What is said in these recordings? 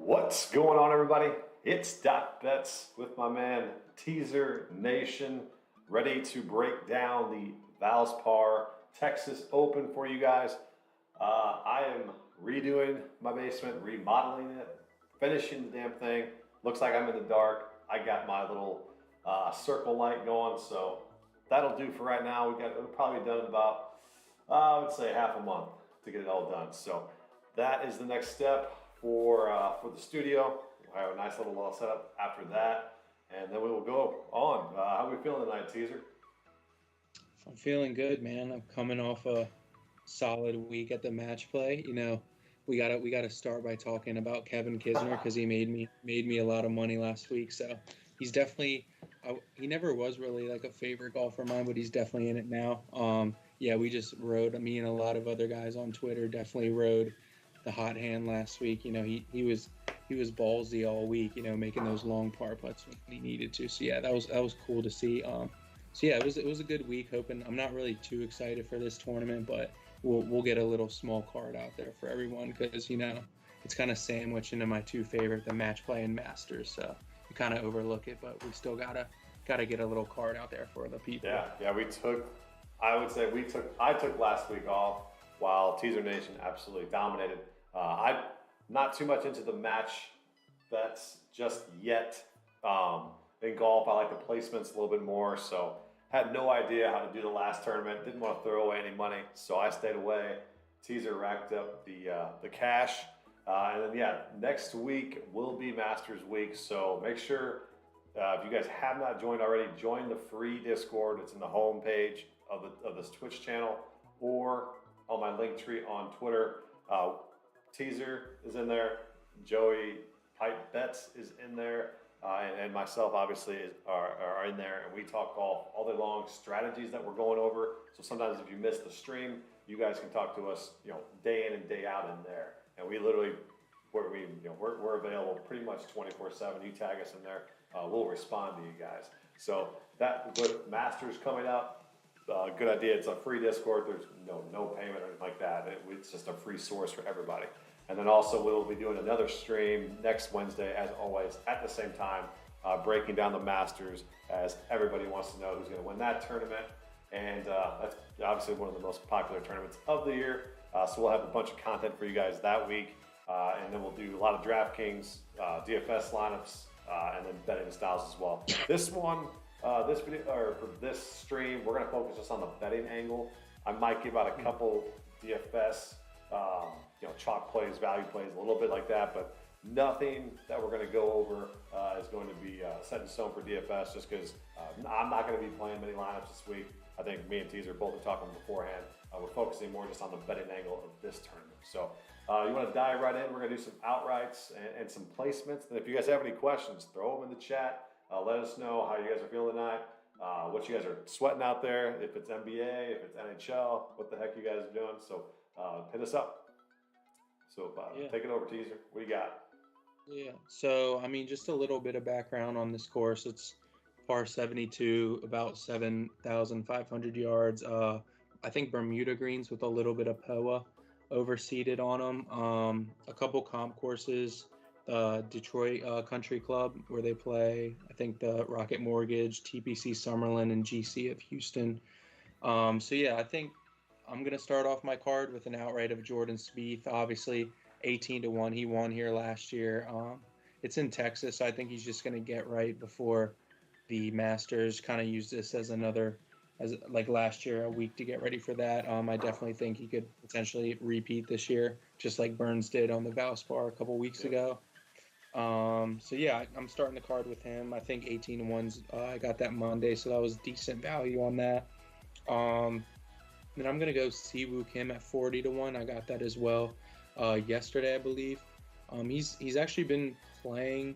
What's going on, everybody? It's Dot Bets with my man Teaser Nation, ready to break down the Valspar Texas Open for you guys. I am redoing my basement, remodeling it, finishing the damn thing. Looks like I'm in the dark. I got my little circle light going, so that'll do for right now. We'll probably done in about I would say half a month to get it all done. So that is the next step for the studio. We'll have a nice little setup after that, and then we will go on. How are we feeling tonight, Teaser? I'm feeling good, man. I'm coming off a solid week at the match play. We gotta start by talking about Kevin Kisner because he made me a lot of money last week. So he's definitely he never was really like a favorite golfer of mine, but he's definitely in it now. Yeah, we just rode. Me and a lot of other guys on Twitter definitely rode the hot hand last week. He was ballsy all week. Making those long par putts when he needed to. So yeah, that was cool to see. So yeah, it was a good week. Hoping I'm not really too excited for this tournament, but we'll get a little small card out there for everyone because it's kind of sandwiched into my two favorite, the match play and Masters. So you kind of overlook it, but we still gotta get a little card out there for the people. Yeah. We took. I would say we took. I took last week off while Teaser Nation absolutely dominated. I'm not too much into the match bets just yet. In golf, I like the placements a little bit more. So had no idea how to do the last tournament. Didn't want to throw away any money, so I stayed away. Teaser racked up the cash, and then next week will be Masters week. So make sure if you guys have not joined already, join the free Discord. It's in the home page of this Twitch channel or on my link tree on Twitter. Teaser is in there. Joey Pipe Bets is in there. And myself obviously are in there, and we talk golf all day long, strategies that we're going over. So sometimes if you miss the stream, you guys can talk to us, day in and day out in there. And we literally, we're available pretty much 24/7. You tag us in there, we'll respond to you guys. So that with Masters coming up, good idea. It's a free Discord. There's no payment or anything like that. It's just a free source for everybody. And then also we'll be doing another stream next Wednesday, as always, at the same time, breaking down the Masters, as everybody wants to know who's going to win that tournament. And that's obviously one of the most popular tournaments of the year. So we'll have a bunch of content for you guys that week. And then we'll do a lot of DraftKings, DFS lineups, and then betting styles as well. This one, this video, or for this stream, we're going to focus just on the betting angle. I might give out a couple DFS chalk plays, value plays, a little bit like that, but nothing that we're going to go over is going to be set in stone for DFS, just because I'm not going to be playing many lineups this week. I think me and Teaser both are talking beforehand. We're focusing more just on the betting angle of this tournament. So you want to dive right in. We're going to do some outrights and some placements. And if you guys have any questions, throw them in the chat. Let us know how you guys are feeling tonight, what you guys are sweating out there, if it's NBA, if it's NHL, what the heck you guys are doing. So hit us up. So Yeah. take it over, Teaser. What do you got? Yeah. So, just a little bit of background on this course. It's par 72, about 7,500 yards. I think Bermuda greens with a little bit of POA overseeded on them. A couple comp courses, Detroit Country Club, where they play, I think the Rocket Mortgage, TPC Summerlin, and GC of Houston. So, yeah, I think I'm going to start off my card with an outright of Jordan Spieth. Obviously, 18-1. He won here last year. It's in Texas, so I think he's just going to get right before the Masters. Kind of use this as like last year, a week to get ready for that. I definitely think he could potentially repeat this year, just like Burns did on the Valspar a couple weeks ago. So yeah, I'm starting the card with him. I think 18-1's. I got that Monday, so that was decent value on that. Then I'm gonna go Siwoo Kim at 40-1. I got that as well yesterday, I believe. He's actually been playing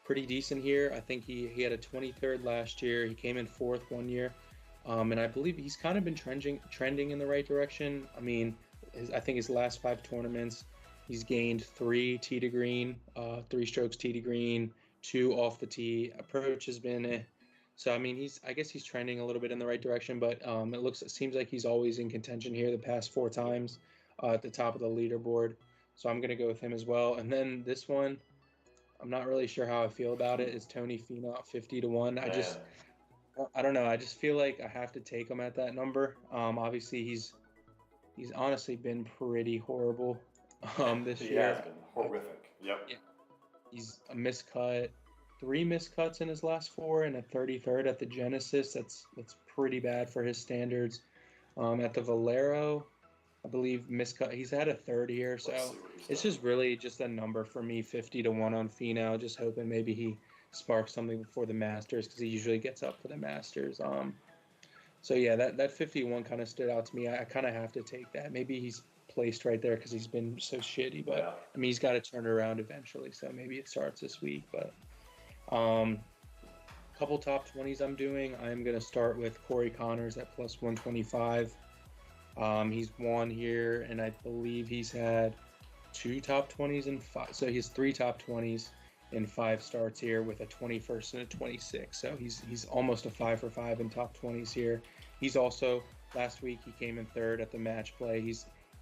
pretty decent here. I think he had a 23rd last year. He came in 4th one year, and I believe he's kind of been trending in the right direction. I think his last 5 tournaments, he's gained 3 tee to green, 3 strokes tee to green, 2 off the tee. Approach has been So I guess he's trending a little bit in the right direction, but it seems like he's always in contention here the past 4 times at the top of the leaderboard. So I'm gonna go with him as well. And then this one, I'm not really sure how I feel about it. Is Tony Finau 50 to 1? Man, I don't know. I just feel like I have to take him at that number. Obviously he's honestly been pretty horrible this he has year. been I, horrific. Yep. yeah, he's a miscut, three miscuts in his last four, and a 33rd at the Genesis. That's pretty bad for his standards. At the Valero, I believe miscut. He's had a third here, Let's so see what he's it's done. just really just a number for me, 50 to 1 on Finau. Just hoping maybe he sparks something before the Masters because he usually gets up for the Masters. So yeah, that 51 kind of stood out to me. I kind of have to take that. Maybe he's placed right there because he's been so shitty, but Yeah. I mean he's got to turn it around eventually. So maybe it starts this week. But um, couple top 20s I'm doing. I'm gonna start with Corey Connors at plus 125. He's won here, and I believe he's had two top 20s and five. So he's three top 20s in five starts here with a 21st and a 26. So he's almost a 5 for 5 in top 20s here. He's also last week he came in third at the match play.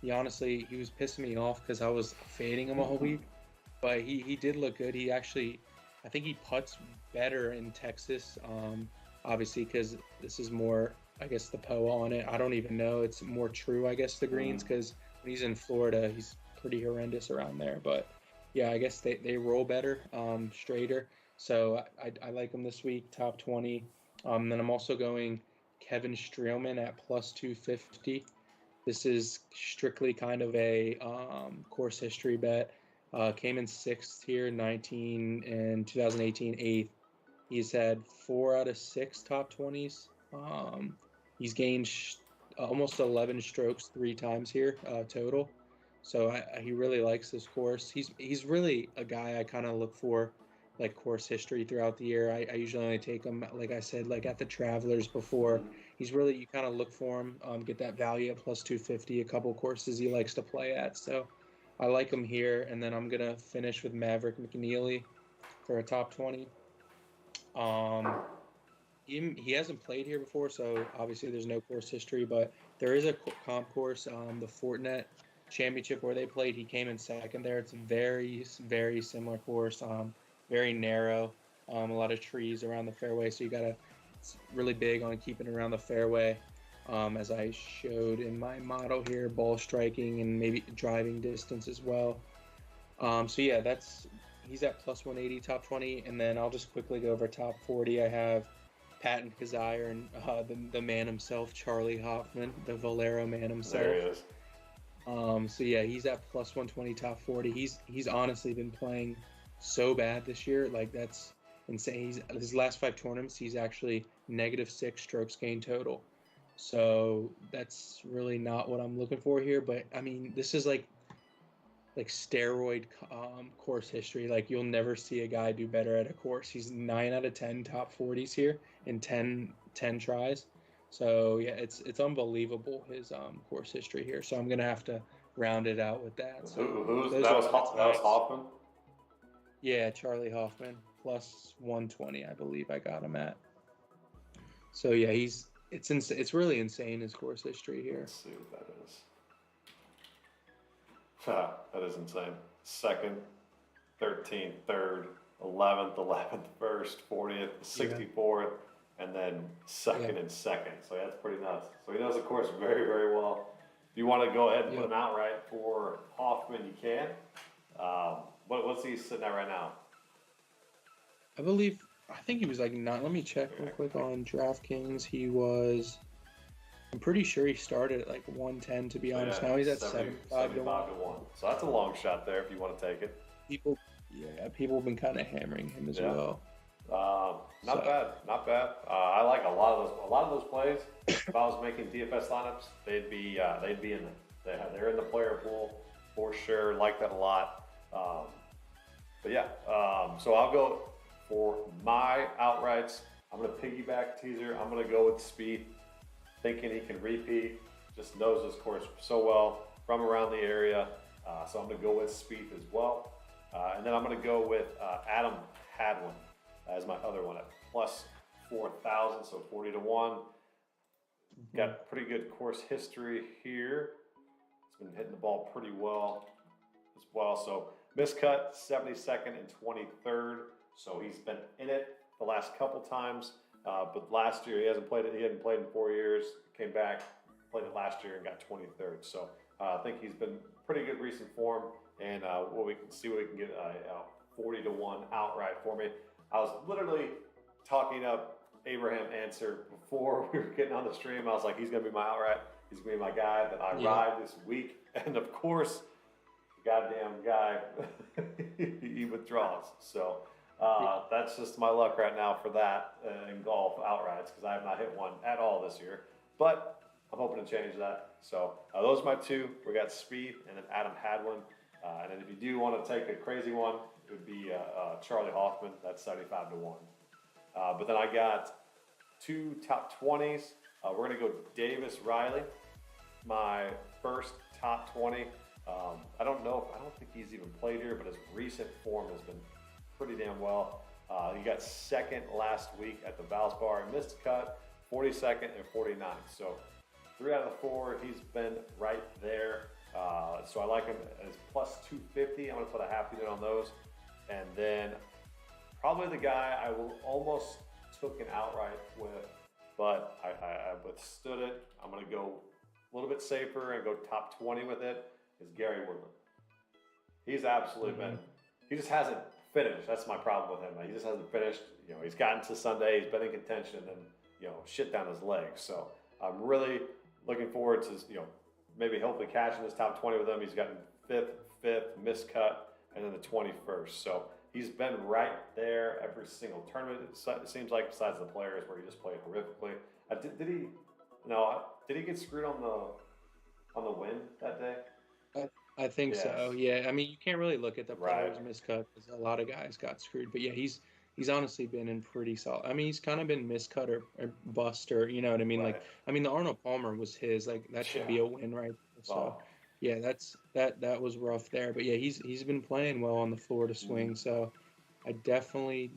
He honestly he was pissing me off because I was fading him all week, but he did look good. He actually I think he putts better in Texas. Obviously because this is more I guess the POA on it. I don't even know. It's more true, I guess, the greens because when he's in Florida, he's pretty horrendous around there. But yeah, I guess they roll better, straighter. So I like him this week, top 20. Then I'm also going Kevin Streelman at plus 250. This is strictly kind of a course history bet. Came in sixth here, 19 and 2018, eighth. He's had 4 out of 6 top 20s. He's gained almost 11 strokes 3 times here total. So he really likes this course. He's really a guy I kind of look for, like course history throughout the year. I usually only take him, like I said, like at the Travelers before. He's really you kind of look for him, get that value at plus 250. A couple courses he likes to play at. So I like him here, and then I'm gonna finish with Maverick McNeely for a top 20. Um, he hasn't played here before, so obviously there's no course history, but there is a comp course, the Fortinet Championship where they played. He came in second there. It's a very similar course, very narrow, a lot of trees around the fairway, so it's really big on keeping around the fairway. As I showed in my model here, ball striking and maybe driving distance as well. So yeah, he's at plus 180 top 20, and then I'll just quickly go over top 40. I have Patton Kazire and the man himself, Charlie Hoffman, the Valero man himself. There he is. So yeah, he's at plus 120 top 40. He's honestly been playing so bad this year, like that's insane. His last 5 tournaments, he's actually -6 strokes gained total. So that's really not what I'm looking for here. But I mean, this is like steroid course history. Like you'll never see a guy do better at a course. He's 9 out of 10 top 40s here in 10 tries. So yeah, it's unbelievable his course history here. So I'm gonna have to round it out with that. So Who's those that? are Was my That was ties. Hoffman. Yeah, Charlie Hoffman plus 120, I believe I got him at. So yeah, it's really insane his course history here. Let's see what that is. That is insane. Second, 13th, third, 11th, 11th, first, 40th, Yeah, 64th, and then second yeah, and second. So that's pretty nuts. So he knows the course very, very well. If you want to go ahead and put yep. him outright for Hoffman, you can. What's he sitting at right now? I think he was like not. Let me check real quick on DraftKings. I'm pretty sure he started at like 110 to be So honest. yeah, Now he's at 70, 75 to 1. 75 to 1. So that's a long shot there if you want to take it. People, yeah, people have been kind of hammering him as Yeah. well. Not So bad, not bad. I like a lot of those plays. If I was making DFS lineups, they'd be in they're in the player pool for sure. Like that a lot. But yeah, so I'll go for my outrights. I'm gonna piggyback teaser. I'm gonna go with Speed, thinking he can repeat. Just knows this course so well from around the area. So I'm gonna go with Speed as well. And then I'm gonna go with Adam Hadwin as my other one at plus 4,000, so 40 to 1. mhm. Got pretty good course history here. He's been hitting the ball pretty well as well. So Miscut 72nd and 23rd. So he's been in it the last couple times. But last year he hadn't played in 4 years. Came back, played it last year and got 23rd. So I think he's been pretty good recent form. And we can see what we can get 40 to 1 outright for me. I was literally talking up Abraham Answer before we were getting on the stream. I was like, he's gonna be my outright. He's gonna be my guy that I ride this week. And of course, the goddamn guy he withdraws. So that's just my luck right now for that in golf outrights, because I have not hit one at all this year. But I'm hoping to change that. So those are my two. We got Speed and then Adam Hadwin. And then if you do want to take a crazy one, it would be Charlie Hoffman. That's 75 to 1. But then I got two top 20s. We're going to go Davis Riley, my first top 20. I don't think he's even played here, but his recent form has been pretty damn well. He got second last week at the Valspar, missed cut, 42nd and 49th. So 3 out of the 4, he's been right there. So I like him as plus 250. I'm going to put a half unit on those. And then probably the guy I will almost took an outright with, but I withstood it. I'm going to go a little bit safer and go top 20 with it, is Gary Woodland. He's absolutely been, he just hasn't finished. That's my problem with him. He just hasn't finished. You know, he's gotten to Sunday, he's been in contention, and shit down his legs. So I'm really looking forward to, maybe hopefully catching this top 20 with him. He's gotten fifth, miscut, and then the 21st. So he's been right there every single tournament. It seems like, besides the Players where he just played horrifically. Did he get screwed on the win that day? I think so. Yeah. I mean, you can't really look at the Players miscut because a lot of guys got screwed. But yeah, he's honestly been in pretty solid. I mean, he's kind of been miscut or bust, or you know what I mean? Right. Like, I mean, the Arnold Palmer was his. Like, that should be a win, right? So, yeah, that was rough there. But yeah, he's been playing well on the Florida swing. So, I definitely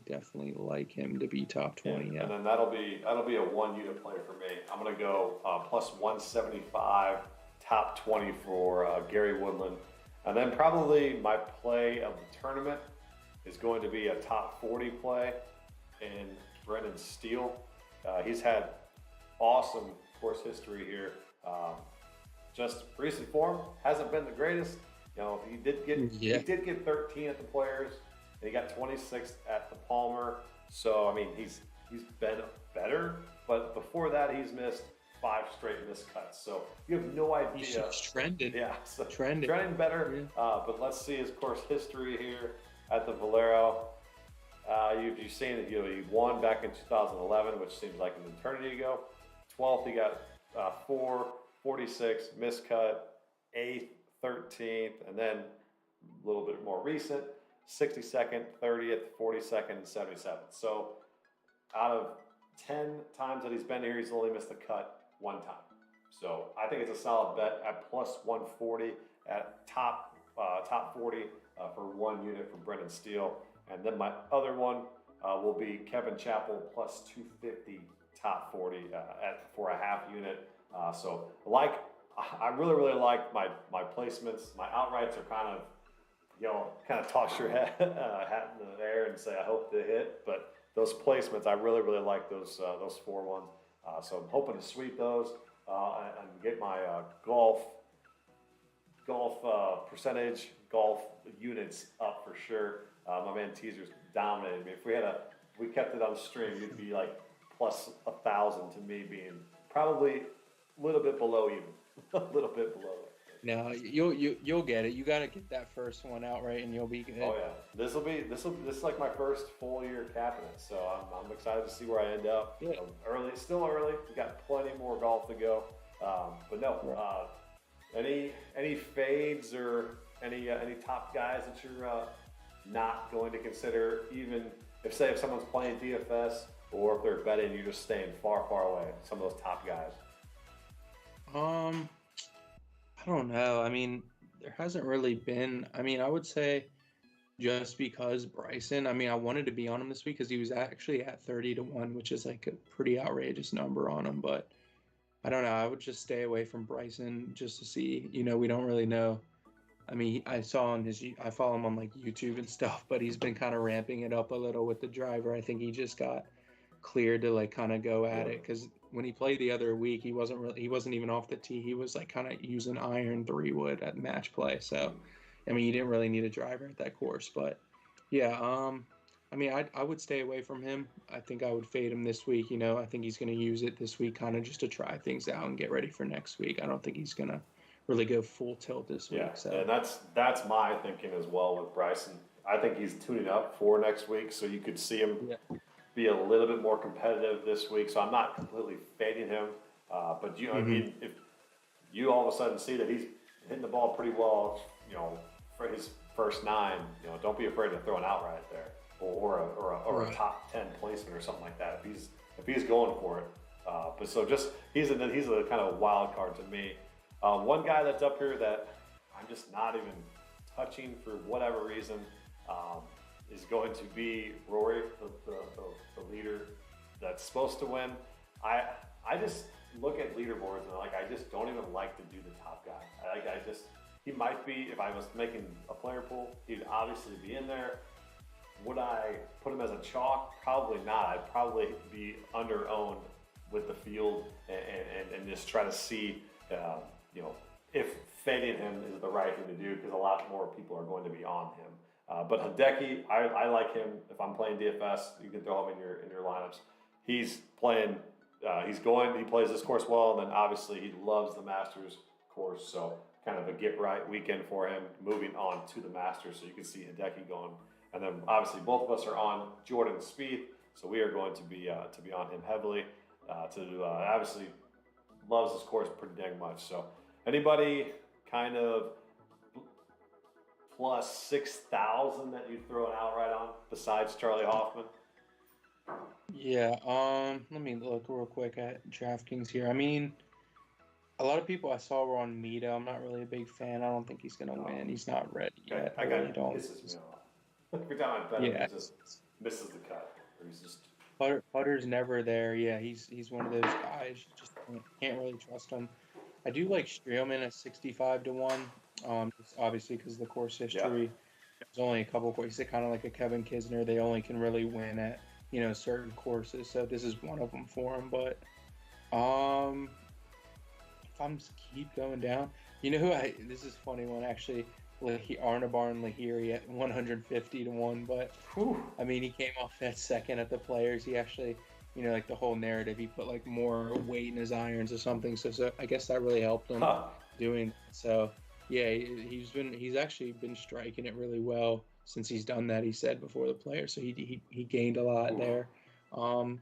like him to be top 20. Yeah. And then that'll be a 1 unit play for me. I'm gonna go plus 175, top 20 for Gary Woodland, and then probably my play of the tournament is going to be a top 40 play in Brendan Steele. He's had awesome course history here. Just recent form hasn't been the greatest. He did get 13 at the Players, and he got 26th at the Palmer. So I mean, he's been better, but before that he's missed 5 straight miscuts. So you have no idea. He's trended. Yeah, so trending better. Yeah. But let's see his course history here at the Valero. You've seen that he won back in 2011, which seems like an eternity ago. 12th, he got 4, 46, miscut, 8th, 13th, and then a little bit more recent, 62nd, 30th, 42nd, and 77th. So out of 10 times that he's been here, he's only missed the cut 1 time. So I think it's a solid bet at plus 140 at top 40 for 1 unit from Brendan Steele. And then my other one will be Kevin Chappell plus 250 top 40 for a half unit. So I really like my placements. My outrights are kind of toss your hat in the air and say I hope to hit. But those placements, I really like those 4 ones. So I'm hoping to sweep those and get my golf percentage, golf units up for sure. My man Teaser's dominated me. If we kept it on stream, you'd be like plus 1,000 to me, being probably a little bit below even, a little bit below it. No, you'll get it. You got to get that first one out right, and you'll be good. Oh yeah, this is like my first full year capping it, so I'm excited to see where I end up. Yeah. Still early. We got plenty more golf to go, but no. Right. Any fades or any top guys that you're not going to consider, even if someone's playing DFS or if they're betting, you're just staying far away. Some of those top guys. I don't know. I mean, there hasn't really been. I mean, I would say just because Bryson. I mean, I wanted to be on him this week because he was actually at 30 to 1, which is like a pretty outrageous number on him. But I don't know. I would just stay away from Bryson just to see. We don't really know I mean, I follow him on like YouTube and stuff, but he's been kind of ramping it up a little with the driver. I think he just got cleared to like kind of go at Really? it because when he played the other week, he wasn't even off the tee. He was like kind of using iron 3 wood at match play. So, Hmm. I mean, you didn't really need a driver at that course, but yeah, I mean, I would stay away from him. I think I would fade him this week. I think he's going to use it this week, kind of just to try things out and get ready for next week. I don't think he's going to really go full tilt this Yeah, week. So and that's my thinking as well with Bryson. I think he's tuning up for next week, so you could see him yeah, be a little bit more competitive this week. So I'm not completely fading him, but I hmm mean, if you all of a sudden see that he's hitting the ball pretty well, for his first nine, don't be afraid to throw an outright there, or a right. top 10 placement or something like that. If he's going for it, but so just he's a kind of wild card to me. One guy that's up here that I'm just not even touching for whatever reason um, is going to be Rory, the leader that's supposed to win. I I just look at leaderboards and I just don't even like to do the top guy. I just he might be if I was making a player pool, he'd obviously be in there. Would I put him as a chalk? Probably not. I'd probably be under owned with the field and just try to see, uh, you know, if fading him is the right thing to do because a lot more people are going to be on him. But Hideki, I like him. If I'm playing DFS, you can throw him in your lineups. He's playing. He plays this course well, and then obviously he loves the Masters course. So kind of a get right weekend for him. Moving on to the Masters, so you can see Hideki going, and then obviously both of us are on Jordan Spieth, so we are going to be on him heavily. Obviously loves this course pretty dang much. So anybody kind of plus 6,000 that you'd throw an outright on besides Charlie Hoffman? Yeah. Let me look real quick at DraftKings here. I mean, a lot of people I saw were on Mita. I'm not really a big fan. I don't think he's gonna No. win. He's not ready Okay, yet. I that guy really don't. pisses me off. Every time I bet him, he Yeah. just misses the cut, or he's just Putter's never there. Yeah, he's one of those guys. You just can't really trust him. I do like Streelman at 65 to 1. Just obviously because the course yeah. history. There's only a couple courses, kind of like a Kevin Kisner. They only can really win at certain courses. So this is one of them for him. But um, if I'm just keep going down, who I this is a funny one actually. Arnabarn Lahiri at 150 to 1. But Whew. I mean, he came off that second at the Players. He actually, like the whole narrative, he put like more weight in his irons or something. So I guess that really helped him Huh. doing that. So yeah, he's actually been striking it really well since he's done that. He said before the Players, so he gained a lot Oof. there. Um,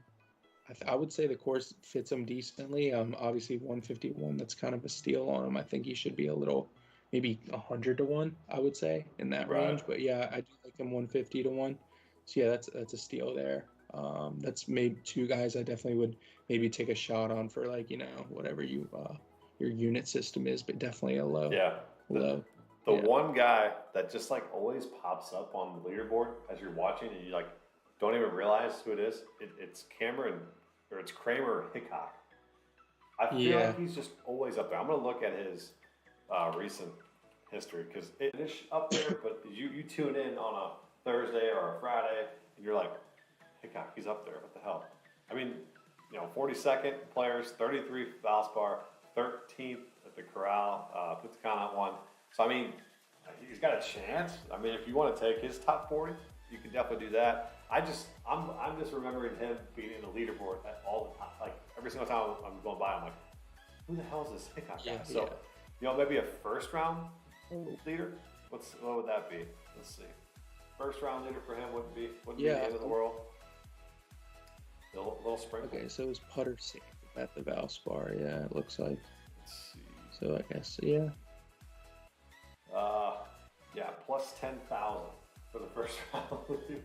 I would say the course fits him decently. Obviously 151, that's kind of a steal on him. I think he should be a little, maybe 100 to 1. I would say in that Right. range. But yeah, I do like him 150 to 1. So yeah, that's a steal there. That's maybe two guys I definitely would maybe take a shot on for like whatever your unit system is, but definitely a Yeah. The low. the Yeah, one guy that just like always pops up on the leaderboard as you're watching and you like don't even realize who it is. It's Cameron or it's Kramer Hickok. I feel yeah, like he's just always up there. I'm gonna look at his recent history because it is up there. But you tune in on a Thursday or a Friday and you're like, Hickok, he's up there. What the hell? I mean, 42nd players, 33 Valspar, 13th at the Corral, put the count at one. So I mean, he's got a chance. I mean, if you want to take his top 40, you can definitely do that. I'm just remembering him being in the leaderboard at all the time. Like every single time I'm going by, I'm like, who the hell is this Hickok guy? yeah, So, maybe a first round leader. What would that be? Let's see. First round leader for him wouldn't be the yeah. end of the world. Little sprinkle. Okay, so his putter safe at the Valspar. Yeah, it looks like. Let's see. So I guess yeah. Uh, yeah, plus 10,000 for the first round leader.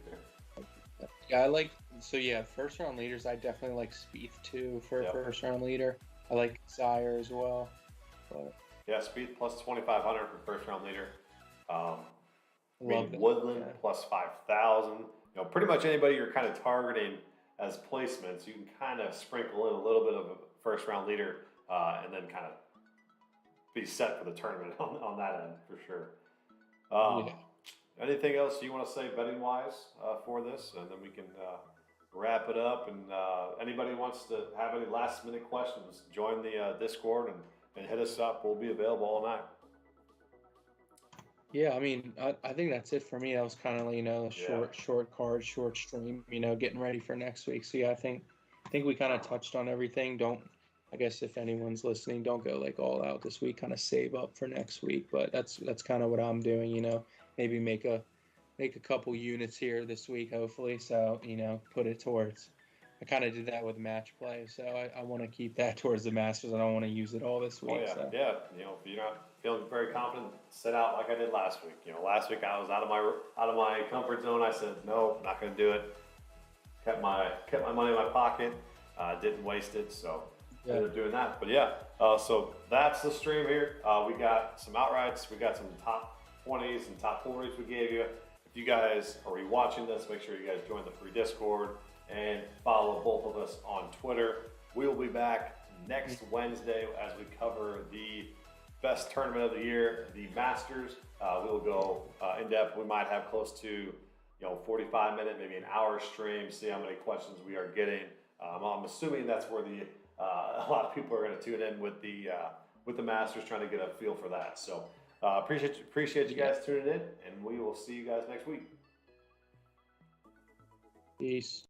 Yeah, I like so yeah, first round leaders I definitely like Spieth too for a Yep. first round leader. I like Sire as well. But Yeah, Speed plus 2,500 for first round leader. Um, I I love mean, that. Woodland Yeah. plus 5,000. Pretty much anybody you're kind of targeting as placements, you can kind of sprinkle in a little bit of a first round leader and then kind of be set for the tournament on that end for sure. Um, Yeah. Anything else you want to say betting wise for this, and then we can wrap it up. And anybody wants to have any last minute questions, join the Discord and hit us up. We'll be available all night. Yeah, I mean, I think that's it for me. That was kind of, a Yeah. short card, short stream, getting ready for next week. So yeah, I think we kind of touched on everything. Don't, I guess if anyone's listening, don't go like all out this week. Kind of save up for next week. But that's kind of what I'm doing. Maybe make a couple units here this week, hopefully. So put it towards. I kind of did that with match play, so I want to keep that towards the Masters. I don't want to use it all this Oh week. yeah, So yeah. If you're not feeling very confident, set out like I did last week. Last week I was out of my comfort zone. I said no, I'm not going to do it. Kept my money in my pocket. Didn't waste it, so ended up doing that. But yeah, so that's the stream here. We got some outrights. We got some top 20s and top 40s we gave you. If you guys are rewatching this, make sure you guys join the free Discord and follow both of us on Twitter. We will be back next Wednesday as we cover the best tournament of the year, the Masters. We'll go in depth. We might have close to 45-minute, maybe an hour stream. See how many questions we are getting. I'm assuming that's where a lot of people are going to tune in with the Masters, trying to get a feel for that. So appreciate you guys tuning in, and we will see you guys next week. peace.